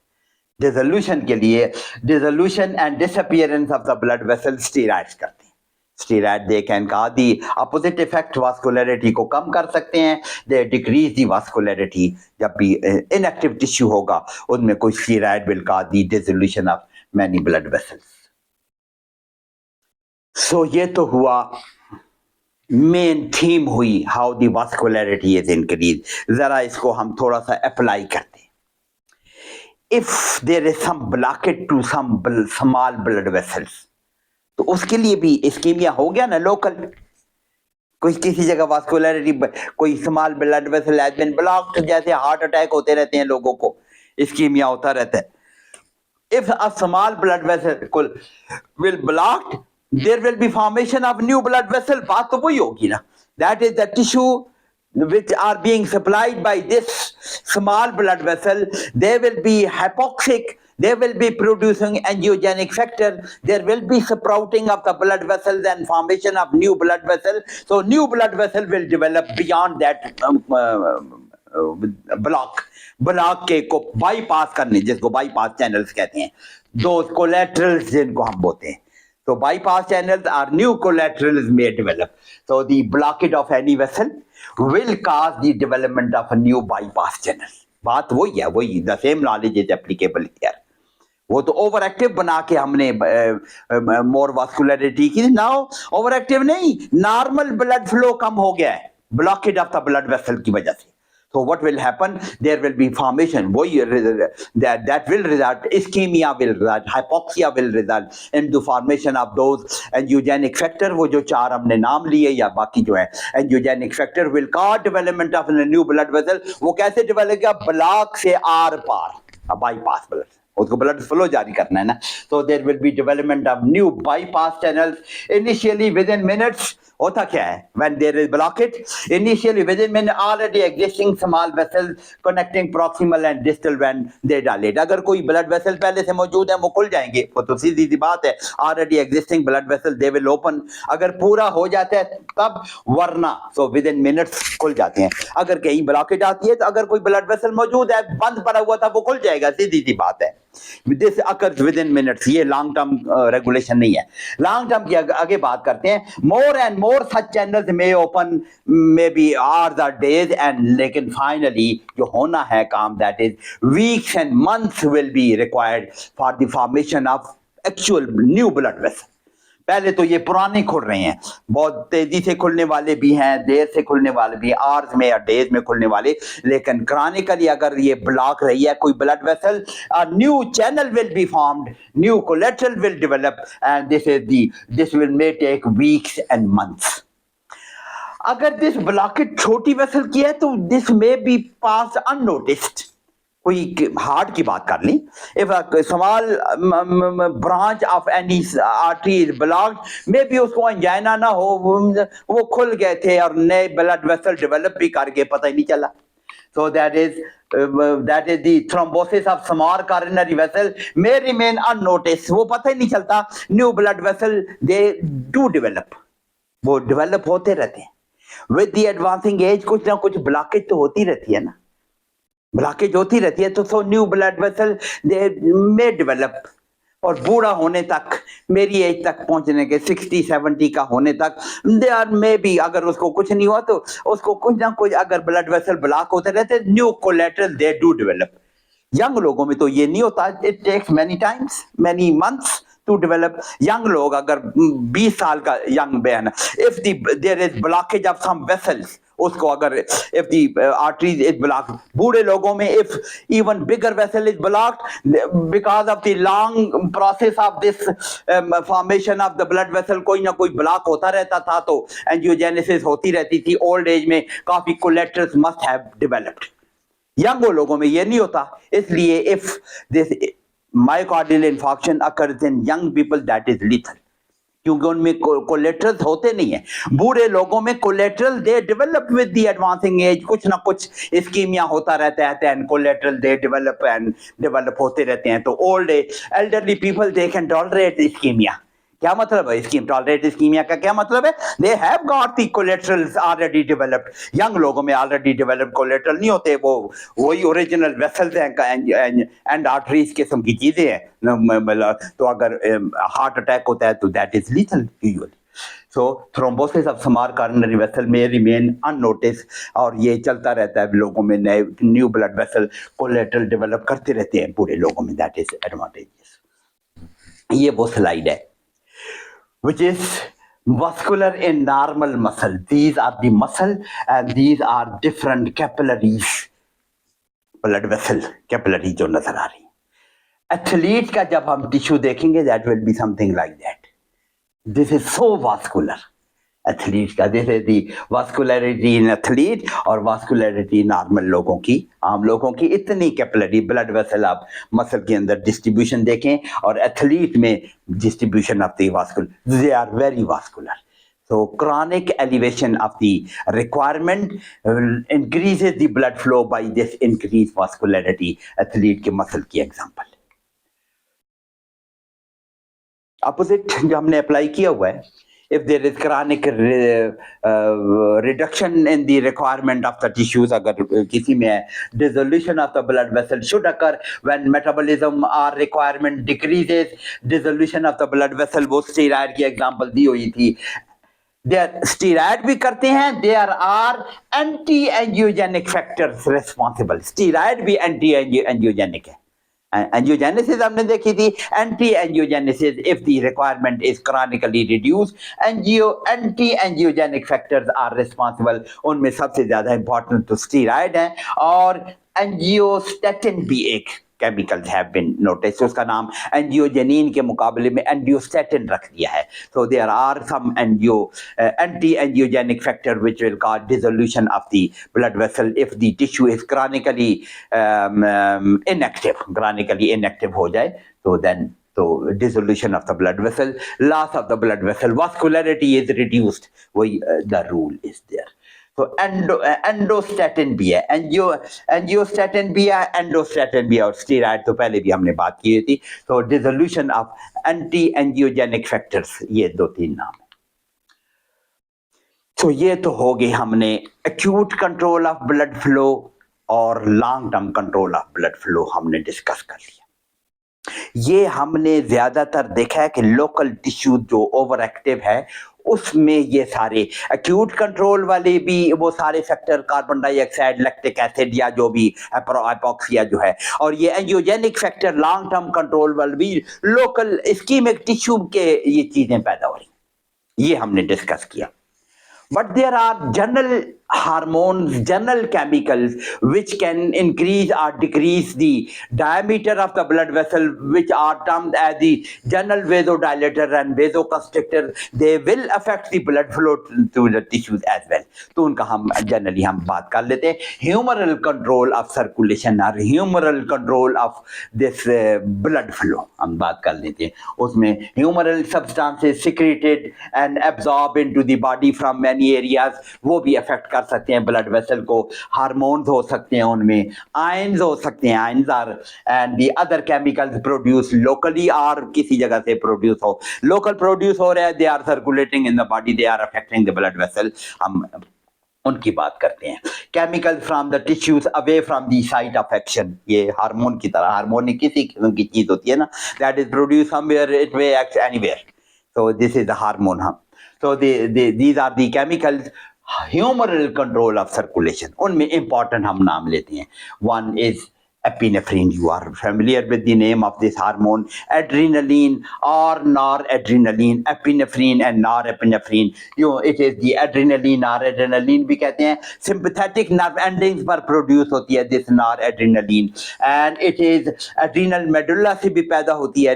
Dissolution के लिए dissolution and disappearance of the blood vessel steroids करते हैं. Steroid they can cause the opposite effect, vascularity को कम कर सकते हैं, they decrease the vascularity. जब भी inactive tissue होगा उनमें कोई steroid will cause the dissolution of many blood vessels. So ये तो हुआ मेन थीम हुई, हाउ द वास्कुलरिटी इज इंक्रीज. जरा इसको हम थोड़ा सा अप्लाई करते हैं. if there is some blockage to some small blood vessels, तो उसके लिए भी इस्कीमिया हो गया ना लोकल। कोई किसी जगह वास्कुलरिटी, कोई small blood vessel has been blocked, जैसे हार्ट अटैक होते रहते हैं लोगों को, इस्कीमिया होता रहता है। If a small blood vessel will blocked, there will be formation of new blood vessel. बात तो वही होगी ना। That is the tissue which are being supplied by this small blood vessel. They will be hypoxic. They will be producing angiogenic factor. There will be sprouting of the blood vessels and formation of new blood vessel. So new blood vessel will develop beyond that block के को bypass करने, जिसको bypass channels कहते हैं, दो कोलेटरल्स जिनको हम बोलते हैं। तो bypass channels or new collaterals may develop. So the blockage of any vessel will cause the development of a new bypass channel. बात वही है, वही the same knowledge is applicable here. वो तो ओवर एक्टिव बना के हमने मोर वास्कुलरिटी की। नाउ ओवर एक्टिव नहीं, नॉर्मल ब्लड फ्लो कम हो गया है blockage of the blood vessel की वजह से। So what will happen? There will be formation. That will result. Ischemia will result. Hypoxia will result into formation of those angiogenic factor. वो जो चार हमने नाम लिए या बाकी जो है angiogenic factor will cause development of a new blood vessel. वो कैसे develop होगा? ब्लॉक से आर पार, bypass blood. उसको ब्लड फ्लो जारी करना है ना। So there will be development of new bypass channels initially within minutes. होता क्या है when there is blockage? Initially within minutes already existing small vessels connecting proximal and distal when they dilate. अगर कोई blood vessel पहले से मौजूद है वो खुल जाएंगे, वो तो सीधी सी बात है। Already existing blood vessel they will open. अगर पूरा हो जाता है तब, वरना so within minutes खुल जाते हैं। अगर कहीं blockage आती है तो अगर कोई blood vessel मौजूद है, बंद पड़ा हुआ था, वो खुल जाएगा, सीधी सी बात है। This occurs within minutes. ये लॉन्ग टर्म रेगुलेशन नहीं है। लॉन्ग टर्म की आगे बात करते हैं। More and more such channels में ओपन मे बी आवर्स और डेज एंड, लेकिन फाइनली जो होना है काम, that is weeks and months will be required for the formation of actual new blood vessel. पहले तो ये पुराने खुल रहे हैं, बहुत तेजी से खुलने वाले भी हैं, देर से खुलने वाले भी, आवर्स में या डेज में खुलने वाले, लेकिन क्रॉनिकली अगर ये ब्लॉक रही है कोई blood vessel, new channel will be formed, new collateral will develop and this will may take weeks and months. अगर दिस ब्लॉकेज छोटी वेसल की है तो this may be pass unnoticed. कोई हार्ट की बात कर ली, if small branch of any artery is blocked, may be उसको एंजाइना ना हो, वो खुल गए थे और नए ब्लड वेसल डेवलप भी करके पता ही नहीं चला। So that is the thrombosis of small coronary vessel may remain unnoticed. वो पता ही नहीं चलता। New blood vessel they do develop, वो डेवलप होते रहते हैं। With the advancing age कुछ ना कुछ ब्लॉकेज तो होती रहती है ना, ब्लॉकेज होती रहती है। तो सो न्यू ब्लड वेसल दे मे डेवलप, और बूढ़ा होने तक, मेरी एज तक पहुंचने के 60-70 का होने तक, दे आर मे बी, अगर उसको कुछ नहीं हुआ तो उसको कुछ ना कुछ, अगर ब्लड वेसल ब्लॉक होते रहते, new collateral they do develop. Young लोगों में तो ये नहीं होता, it takes many times, many months to develop. Young लोग, अगर 20 साल का young man, if there is blockage of some vessels, उसको अगर if the artery is blocked, बूढ़े लोगों में if even bigger vessel is blocked because of the long process of this formation of the blood vessel, कोई ना कोई block होता रहता था, तो एंजियोजेनेसिस होती रहती थी। ओल्ड एज में काफी collaterals must have developed. Young लोगों में ये नहीं होता, इसलिए if this myocardial infarction occurs in young people, that is lethal, क्योंकि उनमें कोलेटरल्स होते नहीं है। बूढ़े लोगों में collateral they develop with the advancing age, कुछ ना कुछ इस्कीमिया होता रहता है, एंड कोलेटरल दे डेवलप होते रहते हैं। तो old age elderly people they can tolerate ischaemia. क्या मतलब है स्कीम टॉलरेट इस्कीमिया का? क्या मतलब है? They have got the collaterals already developed. Young लोगों में ऑलरेडी डेवलप्ड कोलेटरल नहीं होते, वो वही ओरिजिनल वेसल्स हैं एंड आर्टरीज किस्म की चीजें हैं। तो अगर हार्ट अटैक होता है तो that is lethal usually. So thrombosis of small coronary vessel में रिमेन अननोटिस, और ये चलता रहता है लोगों में, नए new blood vessel collateral develop करते रहते हैं बूढ़े लोगों में, दैट इज एडवांटेजेस। ये वो स्लाइड है which is vascular in normal muscle. These are the muscle and these are different capillaries, blood vessel capillary जो नजर आ रही। एथलीट का जब हम टिश्यू देखेंगे that will be something like that. This is so vascular. Athlete का this is the vascularity in athlete और vascularity normal लोगों की, आम लोगों की इतनी कैपिलरी ब्लड वेसल आप मसल के अंदर डिस्ट्रीब्यूशन देखें और एथलीट में distribution of the vascular, they are very vascular. So chronic elevation of the requirement increases the blood flow by this increased vascularity. Athlete के muscle की example. Opposite जो हमने अप्लाई किया हुआ है, if there is chronic reduction in the requirement of the tissues, अगर किसी में है, dissolution of the blood vessel should occur when metabolism or requirement decreases. Dissolution of the blood vessel वो steroid की example दी हुई थी. स्टीराइड भी करते हैं. There are anti angiogenic factors responsible. Steroid भी एंटी एंजियोजेनिक है. एंजियोजेनेसिस हमने देखी थी. Anti angiogenesis if the requirement is chronically reduce, anti angiogenic factors are responsible. उनमें सबसे ज्यादा इंपॉर्टेंट तो स्टीराइड है और एंजियोस्टेटिन भी एक केमिकल्स हैव बीन नोटिस. उसका नाम एंजियोजेनिन के मुकाबले में एंजियोस्टेटिन रख दिया है. So there are some anti angiogenic factor which will cause dissolution of the blood vessel if the tissue is chronically inactive हो जाए तो then dissolution of the blood vessel, loss of the blood vessel, vascularity is reduced. The rule is there. तो endostatin भी है, एंजियोस्टैटिन भी है, endostatin भी है और स्टीराइड तो पहले भी हमने बात की थी. तो dissolution of anti angiogenic factors, ये 2-3 नाम है. तो ये तो हो गई हमने acute control of blood flow और long term control of blood flow हमने डिस्कस कर लिया. ये हमने ज्यादातर देखा है कि लोकल टिश्यू जो ओवर एक्टिव है उसमें ये सारे एक्यूट कंट्रोल वाले भी वो सारे factor, carbon dioxide, lactic acid या जो भी हाइपोक्सिया जो है, और ये angiogenic factor long term control वाले भी लोकल इस्कीमिक टिश्यू के ये चीजें पैदा हो रही, ये हमने डिस्कस किया. But there are general hormones, general chemicals which can increase or decrease the diameter of the blood vessel, which are termed as the general vasodilator and vasoconstrictor. They will affect the blood flow to the tissues as well. तो उनका हम generally हम बात कर लेते हैं. Humoral control of circulation or humoral control of this blood flow हम बात कर लेते हैं. उसमें humoral substances secreted and absorbed into the body from many areas वो भी अफेक्ट कर सकते हैं ब्लड वेसल को. हार्मोन्स हो सकते हैं, उनमें आयंस हो सकते हैं, ions are and the other chemicals produce locally और किसी जगह से प्रोड्यूस हो, लोकल प्रोड्यूस हो रहे हैं, they are circulating in the body, they are affecting the blood vessel. हम उनकी बात करते हैं. Chemical from the tissues away from the site of action, ये हार्मोन की तरह, हार्मोन किसी किस्म की चीज होती है ना, that is produce somewhere, it may act anywhere. So this is the hormone. So these are the chemicals. Humoral control of circulation, उनमें important हम नाम लेते हैं. One is epinephrine. You are familiar with the name of this hormone. Adrenaline or noradrenaline, epinephrine and norepinephrine. It is the adrenaline, noradrenaline भी कहते हैं. Sympathetic nerve endings पर produce होती है this noradrenaline, and it is adrenal medulla से भी पैदा होती है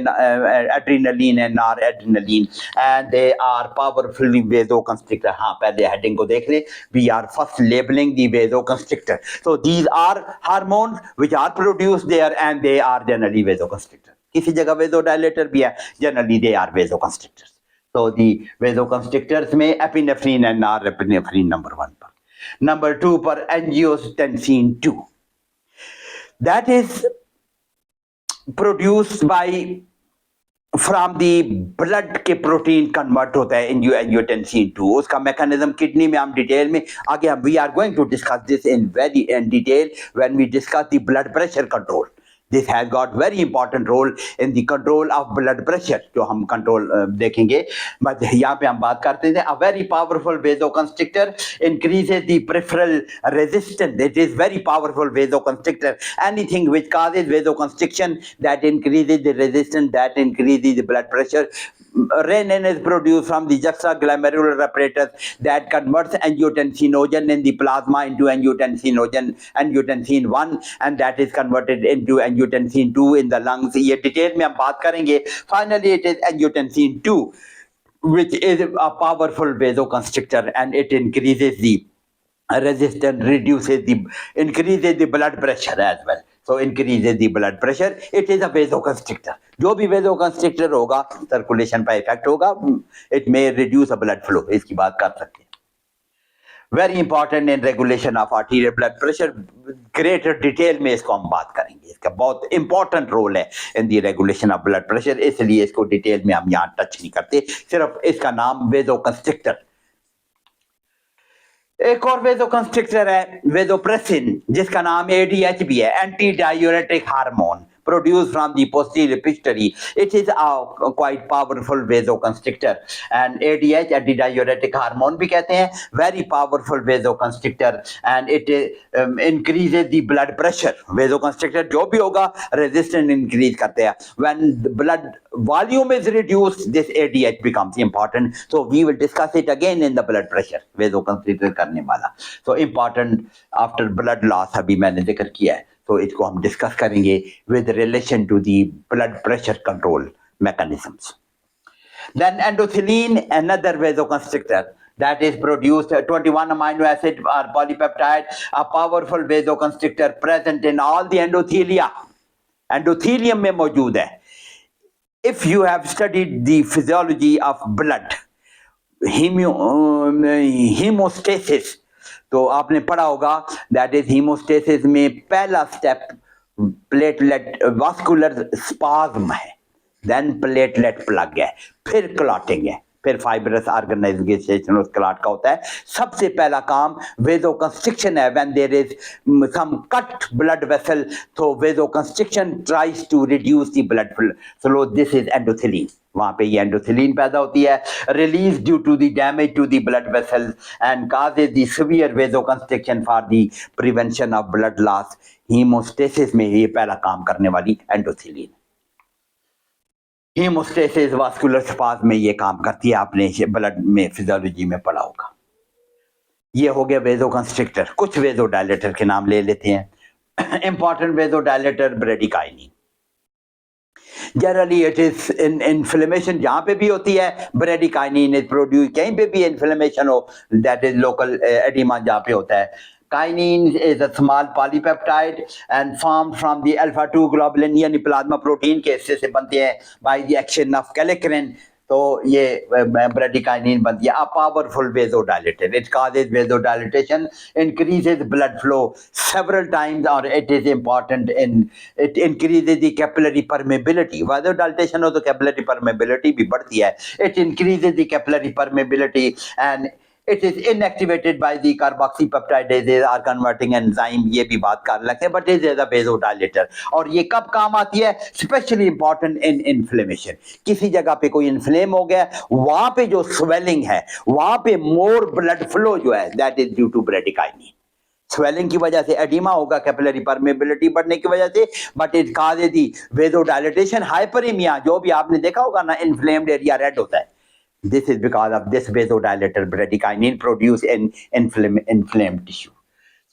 adrenaline and noradrenaline, and they are powerfully vasoconstrictor. हाँ, पहले heading को देख ले. We are first labeling the vasoconstrictor. So these are hormones which are produced there and they are generally vasoconstrictor. किसी जगह vasodilator भी है, generally they are vasoconstrictors. So the vasoconstrictors में epinephrine and norepinephrine number 1 पर. Number 2 पर angiotensin 2. That is produced by from the blood के protein convert होता है एंजियोटेंसिन 2. उसका मैकेनिज्म किडनी में हम डिटेल में आगे we are going to discuss this in very in detail when we discuss the blood pressure control. This has got very important role in the control of blood pressure, जो हम control देखेंगे. But यहाँ पे हम बात करते हैं a very powerful vasoconstrictor increases the peripheral resistance. It is very powerful vasoconstrictor. Anything which causes vasoconstriction, that increases the resistance, that increases the blood pressure. renin is produced from the juxtaglomerular apparatus that converts angiotensinogen in the plasma into angiotensin 1 and that is converted into angiotensin 2 in the lungs. ये detail में हम बात करेंगे. Finally, it is angiotensin 2, which is a powerful vasoconstrictor, and it increases the resistance, increases the blood pressure as well. So increases the blood pressure. It is a vasoconstrictor. जो भी vasoconstrictor होगा circulation पर effect होगा. It may reduce a blood flow. इसकी बात कर सकते हैं. Very important in regulation of arterial blood pressure. Greater detail में इसको हम बात करेंगे. इसका बहुत important role है in the regulation of blood pressure. इसलिए इसको डिटेल में हम यहाँ टच नहीं करते. सिर्फ इसका नाम vasoconstrictor. एक और वेजोकंस्ट्रिक्टर है वेजोप्रेसिन, जिसका नाम एडीएच भी है, anti diuretic hormone produced from the posterior pituitary. It is a quite powerful vasoconstrictor, and ADH, antidiuretic hormone भी कहते हैं, very powerful vasoconstrictor, and it increases the blood pressure. Vasoconstrictor जो भी होगा resistance increase करते हैं. When the blood volume is reduced, this ADH becomes important. So we will discuss it again in the blood pressure. Vasoconstrictor करने वाला. So important after blood loss अभी मैंने जिक्र किया है. तो इसको हम डिस्कस करेंगे with relation to the blood pressure control mechanisms. Then endothelin, another vasoconstrictor that is produced 21 amino acid or polypeptide, a powerful vasoconstrictor present in all the endothelia. Endothelium में मौजूद है. If you have studied the physiology of blood, hemostasis, तो आपने पढ़ा होगा that is haemostasis में पहला step platelet vascular spasm है, देन प्लेटलेट प्लग है, फिर क्लॉटिंग है, फिर फाइब्रस ऑर्गेनाइजेशन उस क्लॉट का होता है. सबसे पहला काम वेजोकंस्ट्रिक्शन है. When there is some cut blood vessel, तो vasoconstriction tries to reduce the blood flow. This is endothelin. वहां पे ये एंडोथेलिन पैदा होती है, release due to the damage to the blood vessels and causes the severe vasoconstriction for the prevention of blood loss. Haemostasis में ये पहला काम करने वाली एंडोथेलिन. हीमोस्टेसिस वास्कुलर स्पाज्म में ये काम करती है. आपने ब्लड में फिजियोलॉजी में पढ़ा होगा. ये हो गया वेजोकंस्ट्रिक्टर. कुछ वेजोडायलेटर के नाम ले लेते हैं. Important vasodilator bradykinin. Generally it is in inflammation जहां पे भी होती है, ब्रेडिकाइनिन इज प्रोड्यूस. कहीं पे भी इन्फ्लेमेशन हो, दैट इज लोकल एडिमा जहां पे होता है. Kinin is a small polypeptide and formed from the alpha-2 globulin यानी प्लाज्मा प्रोटीन के हिस्से से बनते हैं by the action of kallikrein. तो ये ब्रेडिकाइनिन बनती है. A powerful vasodilator. It causes vasodilatation, increases blood flow several times, or it is important in it increases the capillary permeability. Vasodilatation हो तो capillary permeability भी बढ़ती है. It increases the capillary permeability and it is inactivated by the carboxypeptidases or converting enzyme. ये भी बात कर लेते हैं, but it is a vasodilator. और ये कब काम आती है? Especially important in inflammation. किसी जगह पे कोई इन्फ्लेम हो गया, वहां पे जो स्वेलिंग है, वहां पे मोर ब्लड फ्लो जो है, that is due to bradykinin. Swelling की वजह से एडिमा होगा, कैपिलरी परमेबिलिटी बढ़ने की वजह से, but it causes the vasodilatation, hyperaemia. जो भी आपने देखा होगा ना, इन्फ्लेम्ड एरिया रेड होता है. This is because of this vasodilator bradykinin produced in inflamed tissue.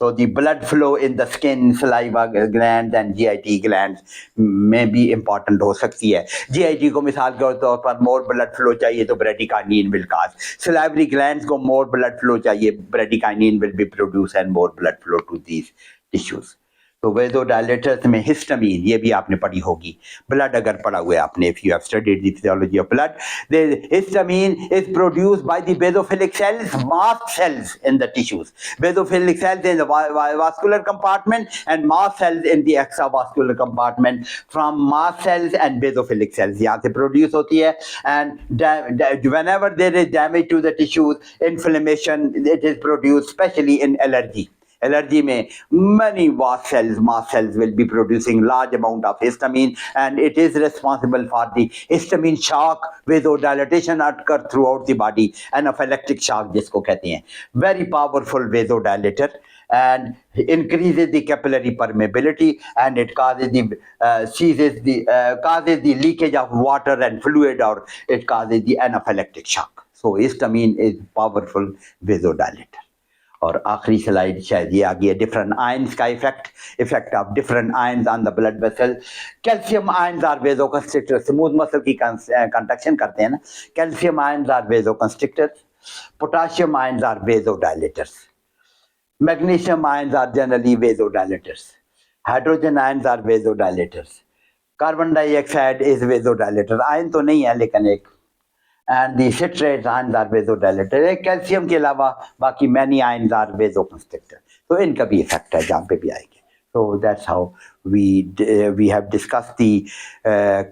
So the blood flow in the skin, saliva glands and GIT glands may be important हो सकती है. GIT को मिसाल के तौर पर more blood flow चाहिए तो bradykinin will cause. Salivary glands को more blood flow चाहिए, bradykinin will be produced and more blood flow to these tissues. तो वेजोडायलेटर्स में हिस्टामीन, ये भी आपने पढ़ी होगी. ब्लड अगर पढ़ा हुआ है आपने, if you have studied the physiology of blood, the histamine is produced by the basophilic cells, mast cells in the tissues. Basophilic cells in the vascular compartment and mast cells in the extravascular compartment. From mast cells and basophilic cells यहाँ से produce होती है. And whenever there is damage to the tissues, inflammation, it is produced specially in allergy. Allergy में many mast cells will be producing large amount of histamine, and it is responsible for the histamine shock. Vasodilatation occur throughout the body, anaphylactic shock जिसको कहते हैं. Very powerful vasodilator, and increases the capillary permeability, and it causes the leakage of water and fluid, or it causes the anaphylactic shock. So histamine is powerful vasodilator. और आखिरी slide शायद ये आ गई है, डिफरेंट आयंस का effect of different ions on the blood vessel. Calcium ions are vasoconstrictor. Smooth muscle की conduction करते हैं ना. Calcium ions are vasoconstrictors. Potassium ions are vasodilators. Magnesium ions are generally vasodilators. Hydrogen ions are vasodilators. Carbon dioxide is vasodilator. Ion तो नहीं है लेकिन एक, and the citrate ions are vasodilator. Calcium के अलावा बाकी many ions are vasoconstrictor. तो इनका भी इफेक्ट है जहाँ पे भी आएंगे. So that's how we have discussed the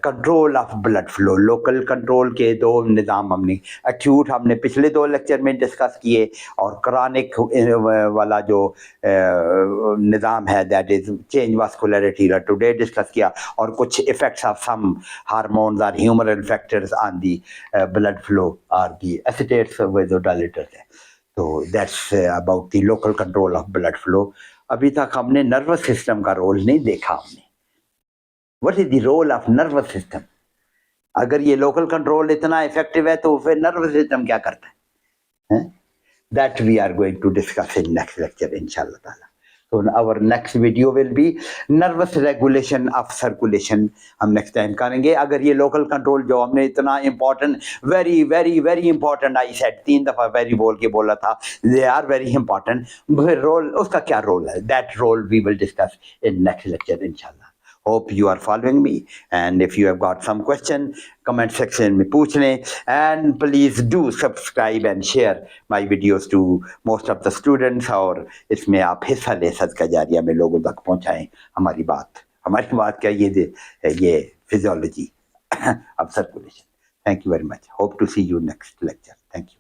control of blood flow. Local control के दो निज़ाम हमने, acute हमने पिछले दो लेक्चर में डिस्कस किए, और chronic वाला जो निज़ाम है that is change vascularity का today डिस्कस किया, और कुछ effects of some hormones or humoral factors on the blood flow or the acetates vasodilators. So that's about the local control of blood flow. अभी तक हमने नर्वस सिस्टम का role नहीं देखा हमने. What is the role of nervous system? अगर ये local control इतना इफेक्टिव है तो फिर नर्वस सिस्टम क्या करता है? That we are going to discuss in next lecture इंशाल्लाह ताला. So our next video will be nervous regulation of circulation. हम next time करेंगे. अगर ये local control जो हमने इतना important, very very very important, I said 3 दफा very बोल के बोला था, they are very important. Role उसका क्या रोल है? That role we will discuss in next lecture inshallah. Hope you are following me, and if you have got some question, comment section में पूछ लें, and please do subscribe and share my videos to most of the students, और इसमें आप हिस्सा ले सदका जारिया में लोगों तक पहुंचाएं हमारी बात क्या ये physiology of circulation. Thank you very much. Hope to see you next lecture. Thank you.